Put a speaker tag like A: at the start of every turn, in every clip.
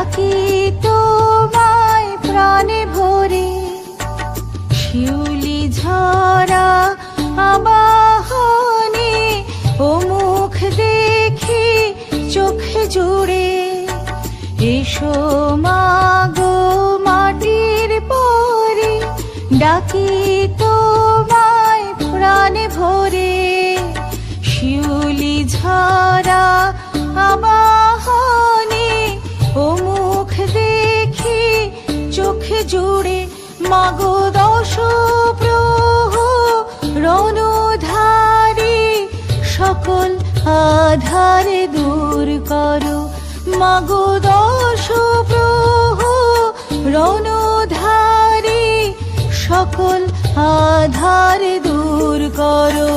A: ডাকি তোমায় প্রাণে ভরে, শিউলি ঝরা আবাহনে ও মুখ দেখি চোখে জুড়ে। এসো মাগো মাটির পরে, ডাকি তোমায় প্রাণে ভরে, শিউলি ঝরা আবাহনে ও মুখ দেখি চোখে জুড়ে। মাগো দশ রণধারী সকল আধারে দূর করো, মাগো দশ রণধারী সকল আধারে দূর করো।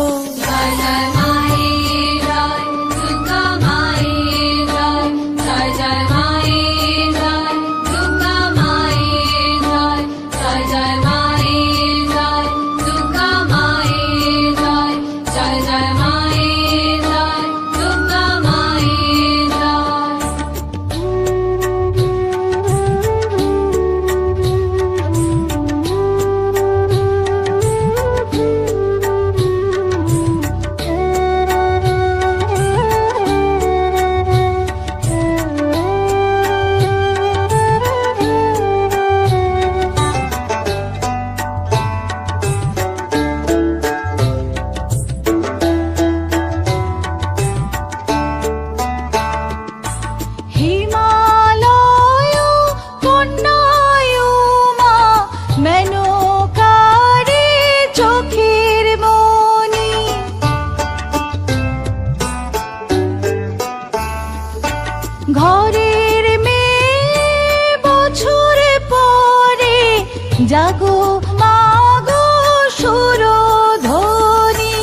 A: ঘরের মেয়ে বছর পরে জাগো মাগো সুরধ্বনি।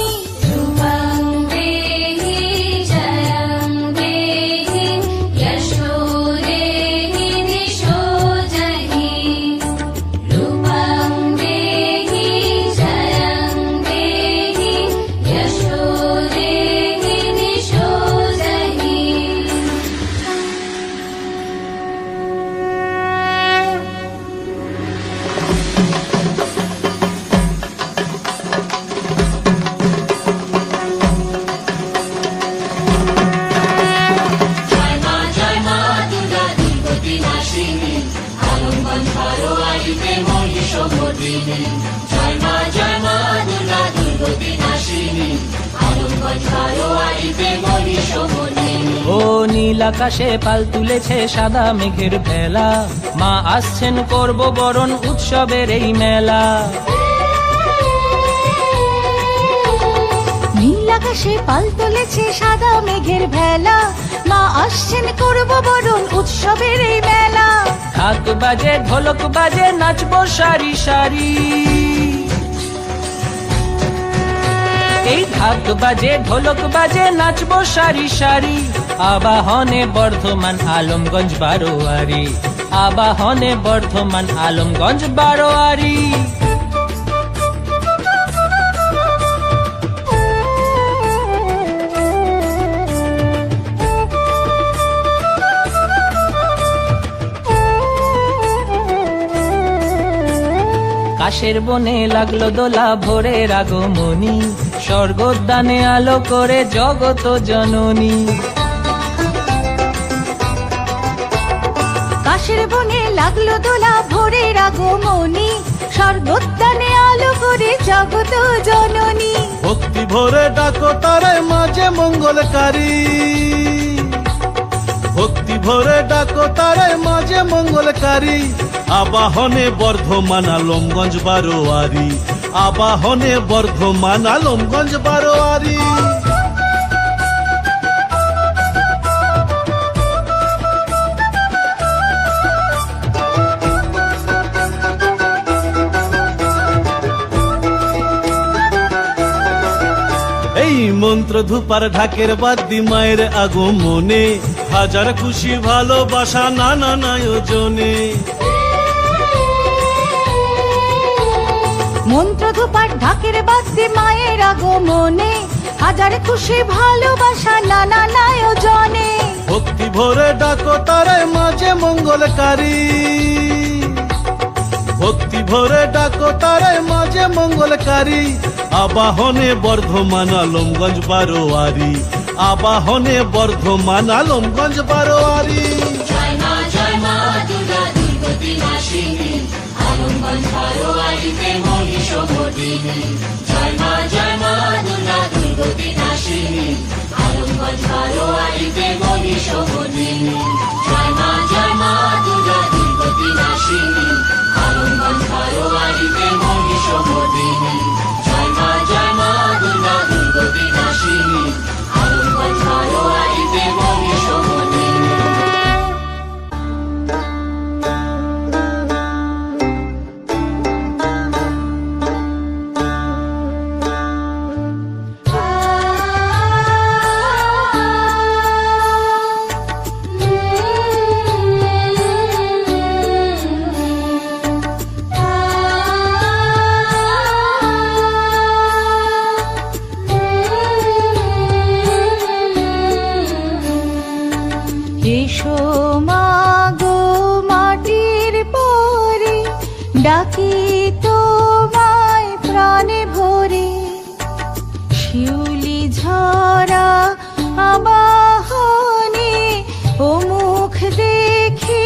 B: রূপং দেহি জয়ং দেহি যশো দেহি দিশো জহি। রূপং দেহি জয়ং দেহি যশো দেহি দিশো জহি।
C: জয় মা দুর্গা দুর্গতি নাশিনী, আলমগঞ্জ বারোয়ারিতে মহিষমর্দিনী।
D: ও নীল আকাশে পাল তুলেছে সাদা মেঘের ভেলা, মা আসছেন করব বরণ উৎসবের এই মেলা।
A: নীল আকাশে পাল তুলেছে সাদা মেঘের ভেলা, মা আসছেন করব বরণ উৎসবের এই মেলা।
D: ঢাক বাজে ঢোলক বাজে নাচবো সারি সারি, এই ঢাক বাজে ঢোলক বাজে নাচবো সারি সারি। আবাহনে বর্ধমান আলমগঞ্জ বারোয়ারি, আবাহনে বর্ধমান আলমগঞ্জ বারোয়ারি। কাশের বনে লাগলো দোলা ভোরের আগমনী, স্বর্গোদ্যানে আলো করে জগত জননী।
A: কাশের বনে লাগলো দোলা ভোরের আগমনী, স্বর্গোদ্যানে আলো করে জগত জননী।
E: ভক্তি ভরে ডাকো তারে মাঝে মঙ্গলকারী, ভক্তি ভরে ডাকো তারে মাঝে মঙ্গলকারী। আবাহনে বর্ধমান আলমগঞ্জ বারোয়ারি, আবাহনে বর্ধমান আলমগঞ্জ বারোয়ারি। এই মন্ত্র ধূপার ঢাকের বাদ্যি মায়ের আগমনে, হাজার খুশি ভালোবাসা নানান আয়োজনে।
A: মন্ত্র ধূপার ঢাকের বাদ্যে মায়ের আগমনে, হাজার খুশি ভালোবাসা নানান আয়োজনে।
E: ভক্তি ভরে ডাকো তারে মাঝে মঙ্গলকারী, ভক্তি ভরে ডাকো তারে মাঝে মঙ্গলকারী। আবাহনে বর্ধমান আলমগঞ্জ বারোয়ারি, আবাহনে বর্ধমান আলমগঞ্জ বারোয়ারি।
C: জয় মা দুর্গা দুর্গতি নাশিনী, আলমগঞ্জ বারোয়ারিতে মহিষমর্দিনী। জয় মা দুর্গা দুর্গতি নাশিনী, আলমগঞ্জ বারোয়ারিতে মহিষমর্দিনী। জয় মা দুর্গা দুর্গতি নাশিনী, আলমগঞ্জ বারোয়ারিতে মহিষমর্দিনী। জয় মা দুর্গা দুর্গতি নাশিনী, আলমগঞ্জ বারোয়ারিতে মহিষমর্দিনী।
A: এসো মাগো মাটির পরে, ডাকি তোমায় প্রাণে ভরে। শিউলি ঝরা আবাহনে, ও মুখ দেখি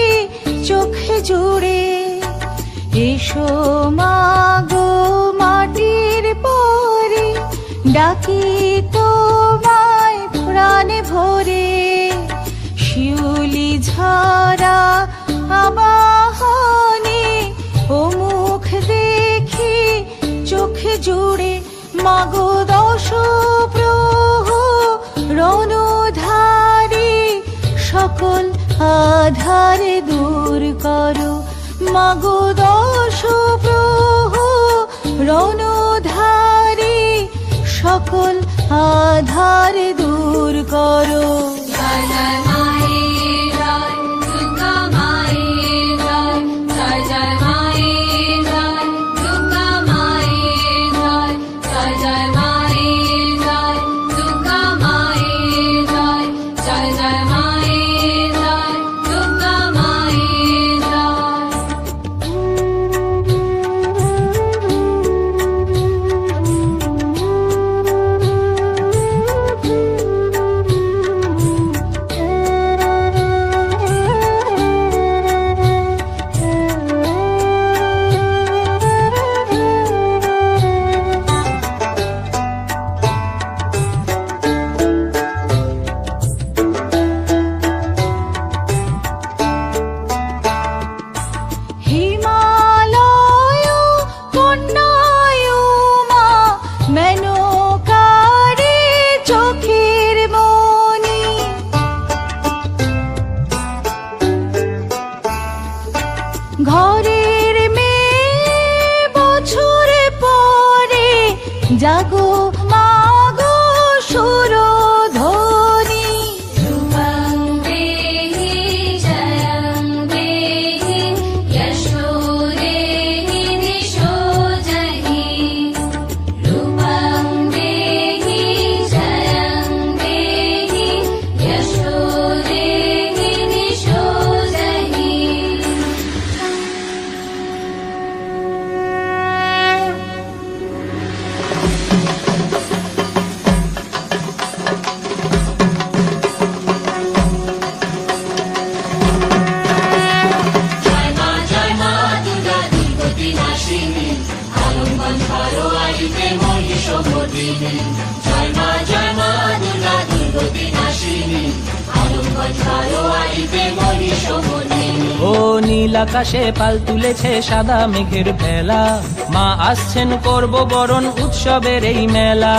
A: চোখে জুড়ে। এসো মাগো মাটির পরে, ডাকি তোমায় প্রাণে ভরে। শিউলি ঝরা আবাহনে, ও মুখ দেখি চোখে জুড়ে। মাগো দশ প্রহু রণধারী, সকল আধারে দূর করো। মাগো দশ প্রহু রণধারী, সকল আধারে দূর করো।
B: জয় জয় মায়ের জয়, দুর্গা মায়ের জয়। জয় জয় মায়ের জয়, দুর্গা মায়ের জয়। জয় জয় মায়ের জয়, দুর্গা মায়ের জয়। জয় জয় মায়ের জয়, দুর্গা মায়ের জয়।
A: হিমালয় কন্যায় মা, মেনকারে চোখের মনি। ঘরের মেয়ে বছর পরে, জাগো মাগো সুরধ্বনি।
B: রূপং দেহি জয়ং দেহি, যশো দেহি দিশো জহি। রূপং দেহি জয়ং দেহি, যশো দেহি দিশো জহি।
C: জয় মা দুর্গা দুর্গতি নাশিনী, আলমগঞ্জ বারোয়ারিতে মহিষমর্দিনী। জয় মা দুর্গা দুর্গতি নাশিনী, আলমগঞ্জ বারোয়ারিতে মহিষমর্দিনী।
D: ও নীল আকাশে পাল তুলেছে সাদা মেঘের ভেলা, মা আসছেন করব বরণ উৎসবের এই মেলা।